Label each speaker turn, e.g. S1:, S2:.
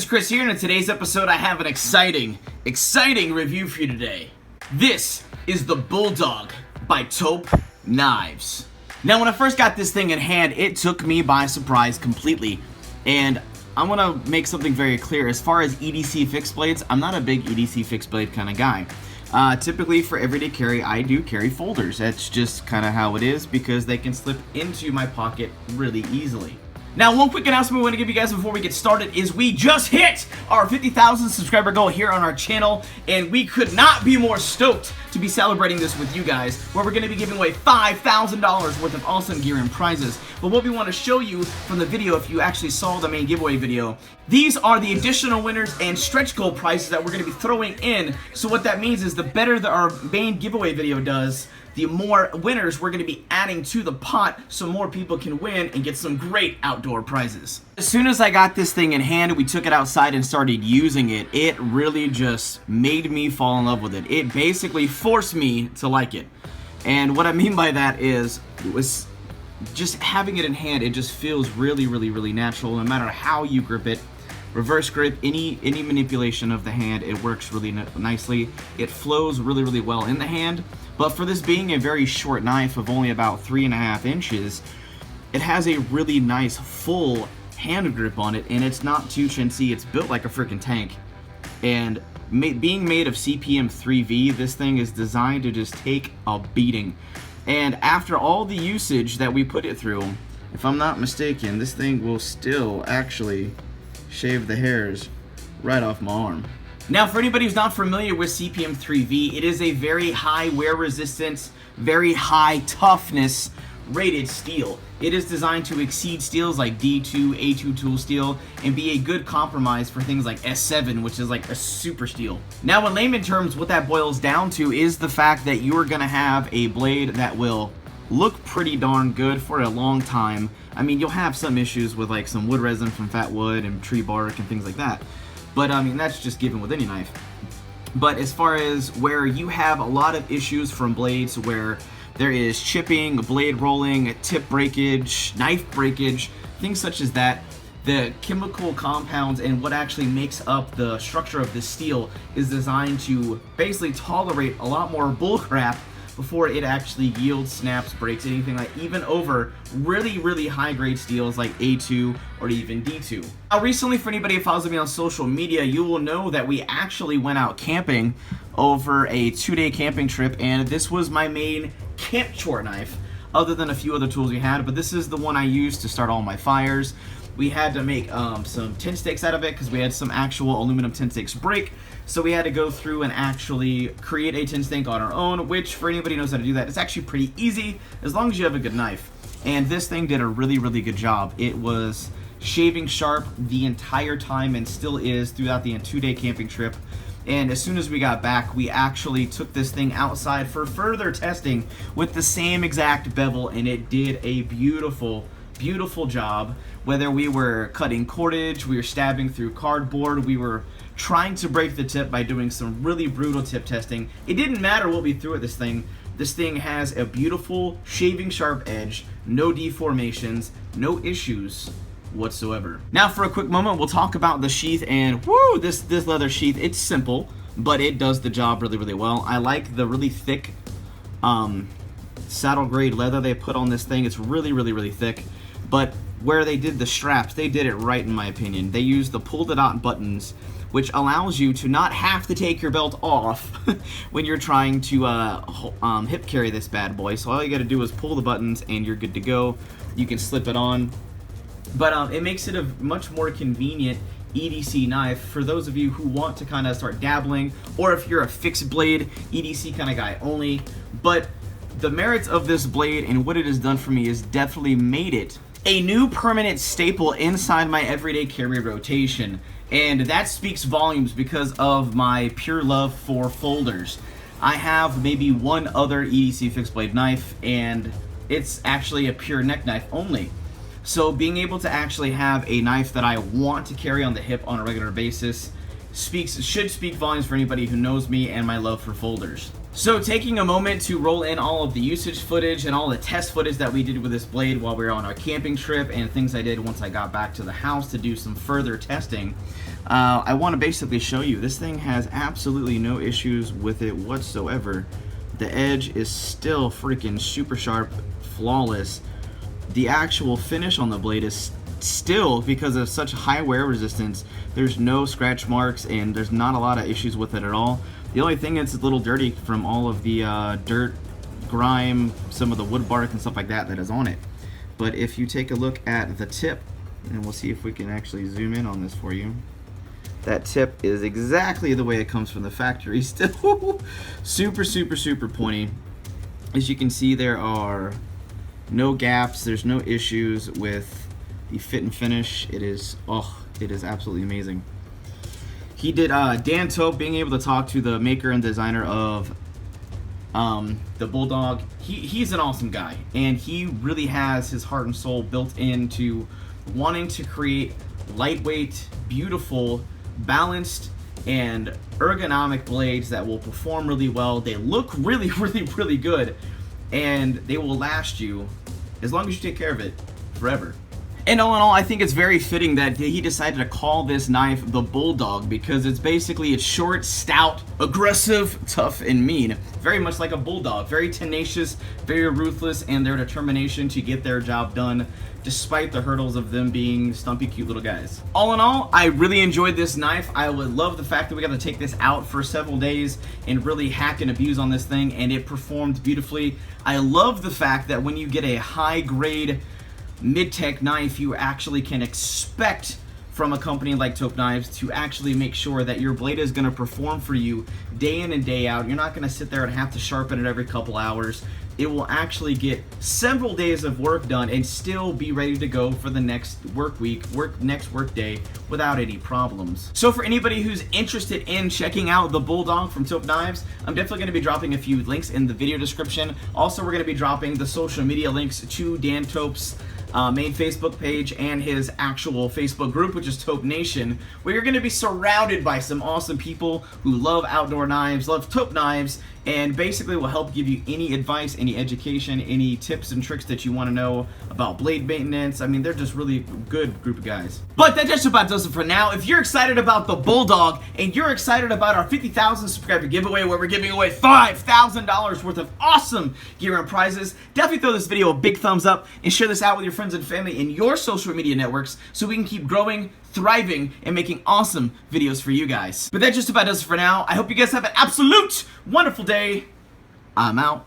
S1: is Chris here, and in today's episode I have an exciting review for you today. This is the Bulldog by Tope Knives. Now when I first got this thing in hand, it took me by surprise completely. And I want to make something very clear. As far as EDC fixed blades, I'm not a big EDC fixed blade kind of guy. Typically for everyday carry, I do carry folders. That's just kind of how it is because they can slip into my pocket really easily. Now, one quick announcement we want to give you guys before we get started is we just hit our 50,000 subscriber goal here on our channel, and we could not be more stoked to be celebrating this with you guys, where we're going to be giving away $5,000 worth of awesome gear and prizes. But what we want to show you from the video, if you actually saw the main giveaway video, these are the additional winners and stretch goal prizes that we're going to be throwing in. So what that means is the better our main giveaway video does, the more winners we're going to be adding to the pot so more people can win and get some great outdoor prizes. As soon as I got this thing in hand, we took it outside and started using it. It really just made me fall in love with it. It basically forced me to like it. And what I mean by that is, it was just having it in hand, it just feels really natural. No matter how you grip it, reverse grip, any manipulation of the hand, it works really nicely. It flows really well in the hand. But for this being a very short knife of only about 3.5 inches, it has a really nice full hand grip on it, and it's not too chintzy. It's built like a freaking tank. And being made of CPM 3V, this thing is designed to just take a beating. And after all the usage that we put it through, if I'm not mistaken, this thing will still actually shave the hairs right off my arm. Now, for anybody who's not familiar with CPM 3V, it is a very high wear resistance, very high toughness rated steel. It is designed to exceed steels like D2, A2 tool steel, and be a good compromise for things like S7, which is like a super steel. Now, in layman terms, what that boils down to is the fact that you are going to have a blade that will look pretty darn good for a long time. I mean, you'll have some issues with like some wood resin from fat wood and tree bark and things like that. But I mean, that's just given with any knife. But as far as where you have a lot of issues from blades where there is chipping, blade rolling, tip breakage, knife breakage, things such as that, the chemical compounds and what actually makes up the structure of this steel is designed to basically tolerate a lot more bullcrap before it actually yields, snaps, breaks, anything like, even over really high grade steels like A2 or even D2. Now recently, for anybody who follows me on social media, you will know that we actually went out camping over a 2-day camping trip, and this was my main camp chore knife, other than a few other tools we had, but this is the one I used to start all my fires. We had to make some tin sticks out of it because we had some actual aluminum tin sticks break. So we had to go through and actually create a tin stick on our own, which for anybody who knows how to do that, it's actually pretty easy as long as you have a good knife. And this thing did a really good job. It was shaving sharp the entire time and still is throughout the 2-day camping trip. And as soon as we got back, we actually took this thing outside for further testing with the same exact bevel, and it did a beautiful job. Whether we were cutting cordage, we were stabbing through cardboard, we were trying to break the tip by doing some really brutal tip testing. It didn't matter what we threw at this thing. This thing has a beautiful shaving sharp edge, no deformations, no issues whatsoever. Now for a quick moment, we'll talk about the sheath, and whoo, this leather sheath, it's simple, but it does the job really well. I like the really thick saddle grade leather they put on this thing. It's really thick. But where they did the straps, they did it right in my opinion. They used the pull-to-dot buttons, which allows you to not have to take your belt off when you're trying to hip carry this bad boy. So all you gotta do is pull the buttons and you're good to go. You can slip it on. But it makes it a much more convenient EDC knife for those of you who want to kind of start dabbling, or if you're a fixed blade EDC kind of guy only. But the merits of this blade and what it has done for me is definitely made it a new permanent staple inside my everyday carry rotation, and that speaks volumes because of my pure love for folders. I have maybe one other EDC fixed blade knife, and it's actually a pure neck knife only. So being able to actually have a knife that I want to carry on the hip on a regular basis should speak volumes for anybody who knows me and my love for folders. So taking a moment to roll in all of the usage footage and all the test footage that we did with this blade while we were on our camping trip, and things I did once I got back to the house to do some further testing, I want to basically show you this thing has absolutely no issues with it whatsoever. The edge is still freaking super sharp, flawless. The actual finish on the blade is still, because of such high wear resistance, there's no scratch marks and there's not a lot of issues with it at all. The only thing is it's a little dirty from all of the dirt, grime, some of the wood bark and stuff like that is on it. But if you take a look at the tip, and we'll see if we can actually zoom in on this for you. That tip is exactly the way it comes from the factory. Still super, super, super pointy. As you can see, there are no gaps. There's no issues with the fit and finish. It is absolutely amazing. He did Dan Tope, being able to talk to the maker and designer of the Bulldog. He's an awesome guy, and he really has his heart and soul built into wanting to create lightweight, beautiful, balanced, and ergonomic blades that will perform really well. They look really, really, really good, and they will last you as long as you take care of it forever. And all in all, I think it's very fitting that he decided to call this knife the Bulldog, because it's short, stout, aggressive, tough, and mean. Very much like a bulldog. Very tenacious, very ruthless, and their determination to get their job done despite the hurdles of them being stumpy, cute little guys. All in all, I really enjoyed this knife. I would love the fact that we got to take this out for several days and really hack and abuse on this thing, and it performed beautifully. I love the fact that when you get a high-grade mid-tech knife, you actually can expect from a company like Tope Knives to actually make sure that your blade is going to perform for you day in and day out. You're not going to sit there and have to sharpen it every couple hours. It will actually get several days of work done and still be ready to go for the next work week, next work day without any problems. So for anybody who's interested in checking out the Bulldog from Tope Knives, I'm definitely going to be dropping a few links in the video description. Also, we're going to be dropping the social media links to Dan Tope's main Facebook page and his actual Facebook group, which is Tope Nation, where you're going to be surrounded by some awesome people who love outdoor knives, love Tope Knives, and basically will help give you any advice, any education, any tips and tricks that you want to know about blade maintenance. I mean, they're just really good group of guys. But that just about does it for now. If you're excited about the Bulldog and you're excited about our 50,000 subscriber giveaway, where we're giving away $5,000 worth of awesome gear and prizes, definitely throw this video a big thumbs up and share this out with your friends and family in your social media networks so we can keep growing, thriving, and making awesome videos for you guys. But that just about does it for now. I hope you guys have an absolute wonderful day. I'm out.